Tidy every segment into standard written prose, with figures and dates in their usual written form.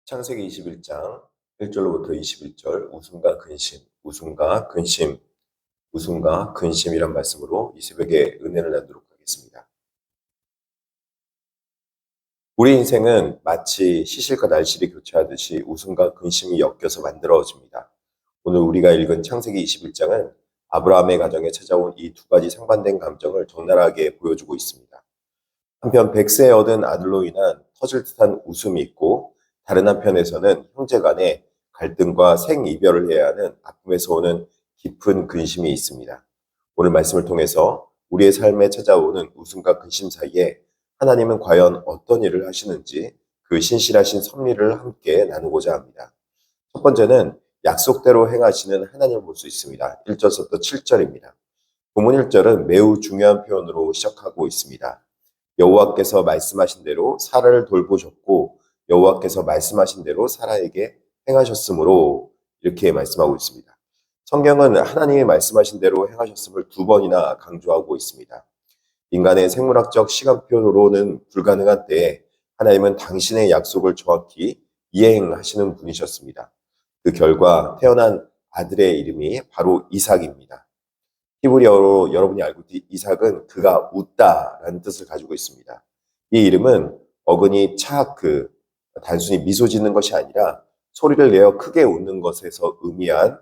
창세기 21장 1절로부터 21절 웃음과 근심, 웃음과 근심, 웃음과 근심이란 말씀으로 이 새벽에 은혜를 나누도록 하겠습니다. 우리 인생은 마치 시실과 날실이 교차하듯이 웃음과 근심이 엮여서 만들어집니다. 오늘 우리가 읽은 창세기 21장은 아브라함의 가정에 찾아온 이 두 가지 상반된 감정을 적나라하게 보여주고 있습니다. 한편 백세에 얻은 아들로 인한 터질 듯한 웃음이 있고, 다른 한편에서는 형제 간의 갈등과 생이별을 해야 하는 아픔에서 오는 깊은 근심이 있습니다. 오늘 말씀을 통해서 우리의 삶에 찾아오는 웃음과 근심 사이에 하나님은 과연 어떤 일을 하시는지 그 신실하신 섭리를 함께 나누고자 합니다. 첫 번째는 약속대로 행하시는 하나님을 볼 수 있습니다. 1절부터 7절입니다. 본문 1절은 매우 중요한 표현으로 시작하고 있습니다. 여호와께서 말씀하신 대로 사라를 돌보셨고 여호와께서 말씀하신 대로 사라에게 행하셨으므로, 이렇게 말씀하고 있습니다. 성경은 하나님이 말씀하신 대로 행하셨음을 두 번이나 강조하고 있습니다. 인간의 생물학적 시간표로는 불가능한 때에 하나님은 당신의 약속을 정확히 이행하시는 분이셨습니다. 그 결과 태어난 아들의 이름이 바로 이삭입니다. 히브리어로 여러분이 알고 있듯이 이삭은 그가 웃다라는 뜻을 가지고 있습니다. 이 이름은 어근이 단순히 미소 짓는 것이 아니라 소리를 내어 크게 웃는 것에서 의미한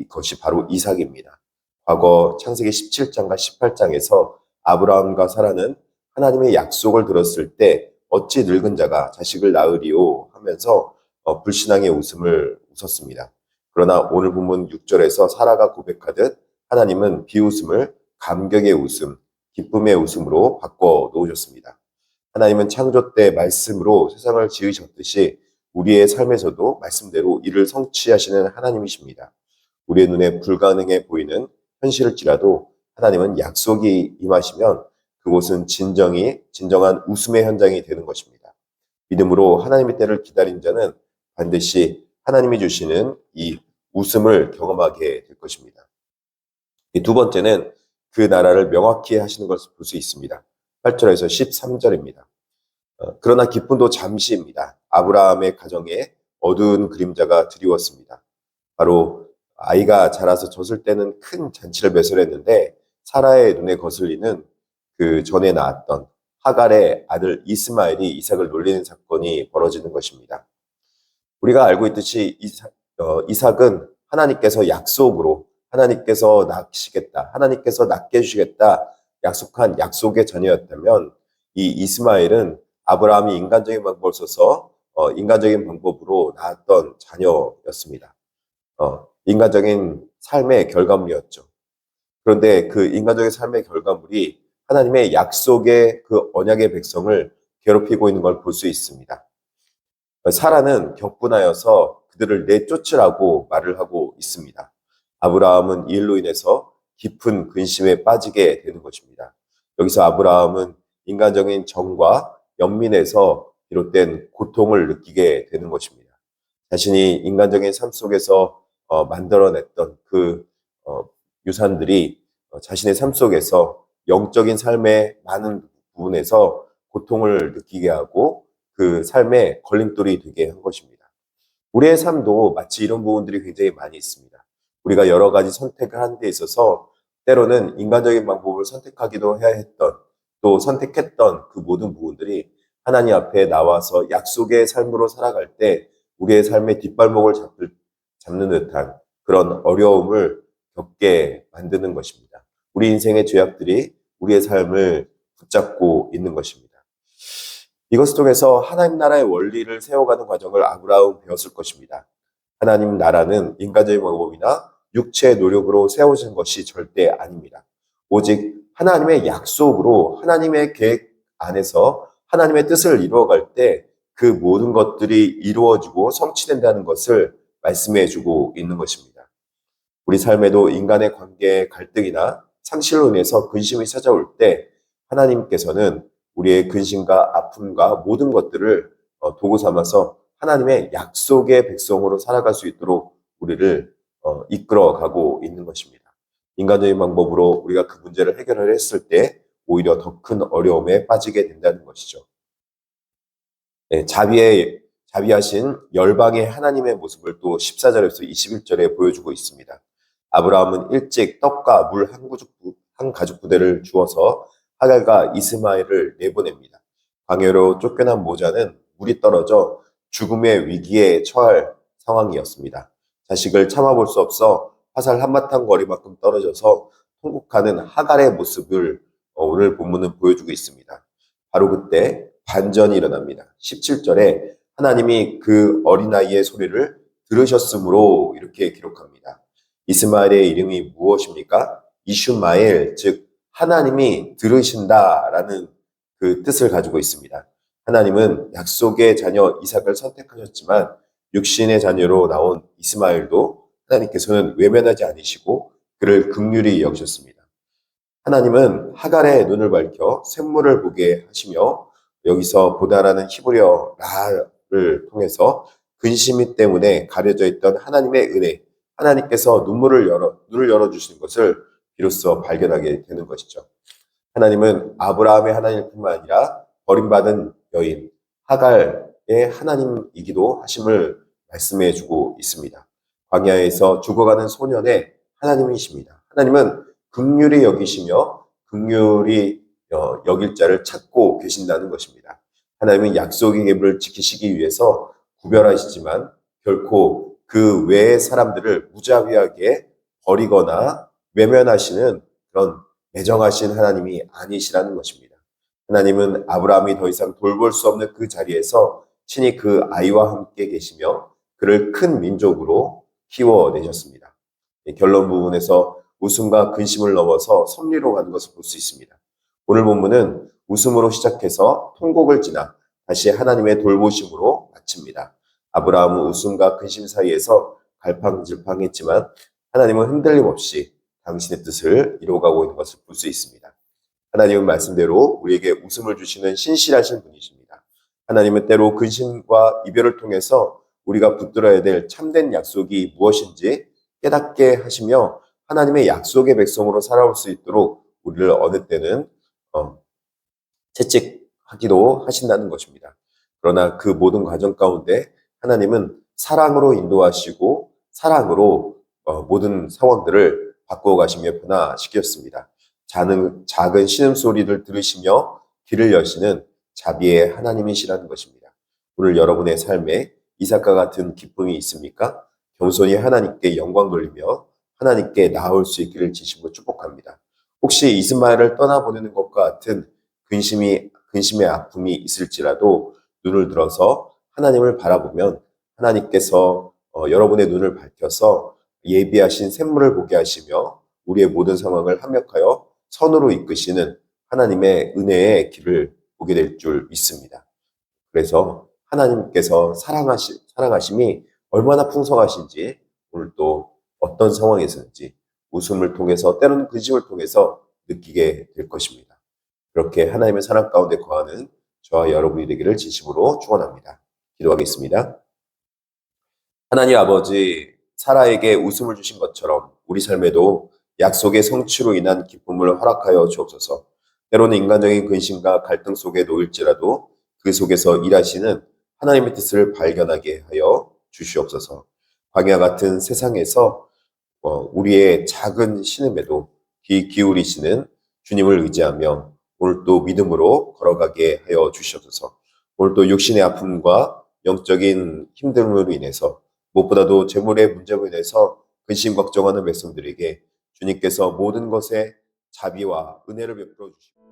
것이 바로 이삭입니다. 과거 창세기 17장과 18장에서 아브라함과 사라는 하나님의 약속을 들었을 때 어찌 늙은 자가 자식을 낳으리요 하면서 불신앙의 웃음을 웃었습니다. 그러나 오늘 본문 6절에서 사라가 고백하듯 하나님은 비웃음을 감격의 웃음, 기쁨의 웃음으로 바꿔 놓으셨습니다. 하나님은 창조 때 말씀으로 세상을 지으셨듯이 우리의 삶에서도 말씀대로 이를 성취하시는 하나님이십니다. 우리의 눈에 불가능해 보이는 현실일지라도 하나님은 약속이 임하시면 그곳은 진정한 웃음의 현장이 되는 것입니다. 믿음으로 하나님의 때를 기다린 자는 반드시 하나님이 주시는 이 웃음을 경험하게 될 것입니다. 두 번째는 그 나라를 명확히 하시는 것을 볼 수 있습니다. 8절에서 13절입니다. 그러나 기쁨도 잠시입니다. 아브라함의 가정에 어두운 그림자가 드리웠습니다. 바로 아이가 자라서 젖을 때는 큰 잔치를 배설했는데 사라의 눈에 거슬리는 그 전에 낳았던 하갈의 아들 이스마엘이 이삭을 놀리는 사건이 벌어지는 것입니다. 우리가 알고 있듯이 이삭은 하나님께서 약속으로 하나님께서 낳으시겠다, 하나님께서 낳게 해주시겠다 약속한 약속의 자녀였다면 이 이스마엘은 아브라함이 인간적인 방법을 써서 인간적인 방법으로 낳았던 자녀였습니다. 인간적인 삶의 결과물이었죠. 그런데 그 인간적인 삶의 결과물이 하나님의 약속의 그 언약의 백성을 괴롭히고 있는 걸 볼 수 있습니다. 사라는 격분하여서 그들을 내쫓으라고 말을 하고 있습니다. 아브라함은 이 일로 인해서 깊은 근심에 빠지게 되는 것입니다. 여기서 아브라함은 인간적인 정과 연민에서 비롯된 고통을 느끼게 되는 것입니다. 자신이 인간적인 삶 속에서 만들어냈던 그 유산들이 자신의 삶 속에서 영적인 삶의 많은 부분에서 고통을 느끼게 하고 그 삶의 걸림돌이 되게 한 것입니다. 우리의 삶도 마치 이런 부분들이 굉장히 많이 있습니다. 우리가 여러 가지 선택을 하는 데 있어서 때로는 인간적인 방법을 선택하기도 해야 했던, 또 선택했던 그 모든 부분들이 하나님 앞에 나와서 약속의 삶으로 살아갈 때 우리의 삶의 뒷발목을 잡는 듯한 그런 어려움을 겪게 만드는 것입니다. 우리 인생의 죄악들이 우리의 삶을 붙잡고 있는 것입니다. 이것 통해서 하나님 나라의 원리를 세워가는 과정을 아브라함은 배웠을 것입니다. 하나님 나라는 인간적인 방법이나 육체의 노력으로 세워진 것이 절대 아닙니다. 오직 하나님의 약속으로 하나님의 계획 안에서 하나님의 뜻을 이루어갈 때 그 모든 것들이 이루어지고 성취된다는 것을 말씀해주고 있는 것입니다. 우리 삶에도 인간의 관계의 갈등이나 상실로 인해서 근심이 찾아올 때 하나님께서는 우리의 근심과 아픔과 모든 것들을 도구 삼아서 하나님의 약속의 백성으로 살아갈 수 있도록 우리를 이끌어가고 있는 것입니다. 인간적인 방법으로 우리가 그 문제를 해결을 했을 때 오히려 더 큰 어려움에 빠지게 된다는 것이죠. 네, 자비하신 열방의 하나님의 모습을 또 14절에서 21절에 보여주고 있습니다. 아브라함은 일찍 떡과 물 한 가죽 부대를 주어서 하갈과 이스마엘을 내보냅니다. 광야로 쫓겨난 모자는 물이 떨어져 죽음의 위기에 처할 상황이었습니다. 자식을 참아볼 수 없어 화살 한바탕 거리만큼 떨어져서 통곡하는 하갈의 모습을 오늘 본문은 보여주고 있습니다. 바로 그때 반전이 일어납니다. 17절에 하나님이 그 어린아이의 소리를 들으셨으므로 이렇게 기록합니다. 이스마엘의 이름이 무엇입니까? 이슈마엘, 즉 하나님이 들으신다라는 그 뜻을 가지고 있습니다. 하나님은 약속의 자녀 이삭을 선택하셨지만 육신의 자녀로 나온 이스마엘도 하나님께서는 외면하지 않으시고 그를 긍휼히 여기셨습니다. 하나님은 하갈의 눈을 밝혀 샘물을 보게 하시며 여기서 보다라는 히브리어 라를 통해서 근심이 때문에 가려져 있던 하나님의 은혜, 하나님께서 눈을 열어주신 것을 비로소 발견하게 되는 것이죠. 하나님은 아브라함의 하나님뿐만 아니라 버림받은 여인 하갈의 하나님이기도 하심을 말씀해 주고 있습니다. 광야에서 죽어가는 소년의 하나님이십니다. 하나님은 긍휼히 여기시며 긍휼히 여길 자를 찾고 계신다는 것입니다. 하나님은 약속의 계명을 지키시기 위해서 구별하시지만 결코 그 외의 사람들을 무자비하게 버리거나 외면하시는 그런 매정하신 하나님이 아니시라는 것입니다. 하나님은 아브라함이 더 이상 돌볼 수 없는 그 자리에서 친히 그 아이와 함께 계시며 그를 큰 민족으로 키워내셨습니다. 결론 부분에서 웃음과 근심을 넘어서 섭리로 가는 것을 볼 수 있습니다. 오늘 본문은 웃음으로 시작해서 통곡을 지나 다시 하나님의 돌보심으로 마칩니다. 아브라함은 웃음과 근심 사이에서 갈팡질팡했지만 하나님은 흔들림 없이 당신의 뜻을 이루어가고 있는 것을 볼 수 있습니다. 하나님은 말씀대로 우리에게 웃음을 주시는 신실하신 분이십니다. 하나님은 때로 근심과 이별을 통해서 우리가 붙들어야 될 참된 약속이 무엇인지 깨닫게 하시며 하나님의 약속의 백성으로 살아올 수 있도록 우리를 어느 때는 채찍하기도 하신다는 것입니다. 그러나 그 모든 과정 가운데 하나님은 사랑으로 인도하시고 사랑으로 모든 상황들을 바꾸어 가시며 변화시켰습니다. 작은 신음소리를 들으시며 길을 여시는 자비의 하나님이시라는 것입니다. 오늘 여러분의 삶에 이삭과 같은 기쁨이 있습니까? 겸손히 하나님께 영광 돌리며 하나님께 나아올 수 있기를 진심으로 축복합니다. 혹시 이스마엘을 떠나보내는 것과 같은 근심의 아픔이 있을지라도 눈을 들어서 하나님을 바라보면 하나님께서 여러분의 눈을 밝혀서 예비하신 샘물을 보게 하시며 우리의 모든 상황을 합력하여 선으로 이끄시는 하나님의 은혜의 길을 보게 될 줄 믿습니다. 그래서 하나님께서 사랑하심이 얼마나 풍성하신지 오늘 또 어떤 상황에서든지 웃음을 통해서 때로는 근심을 통해서 느끼게 될 것입니다. 그렇게 하나님의 사랑 가운데 거하는 저와 여러분이 되기를 진심으로 축원합니다. 기도하겠습니다. 하나님 아버지, 사라에게 웃음을 주신 것처럼 우리 삶에도 약속의 성취로 인한 기쁨을 허락하여 주옵소서. 때로는 인간적인 근심과 갈등 속에 놓일지라도 그 속에서 일하시는 하나님의 뜻을 발견하게 하여 주시옵소서. 광야 같은 세상에서 우리의 작은 신음에도 귀 기울이시는 주님을 의지하며 오늘 또 믿음으로 걸어가게 하여 주시옵소서. 오늘 또 육신의 아픔과 영적인 힘듦으로 인해서 무엇보다도 재물의 문제로 인해서 근심 걱정하는 백성들에게 주님께서 모든 것에 자비와 은혜를 베풀어 주시옵소서.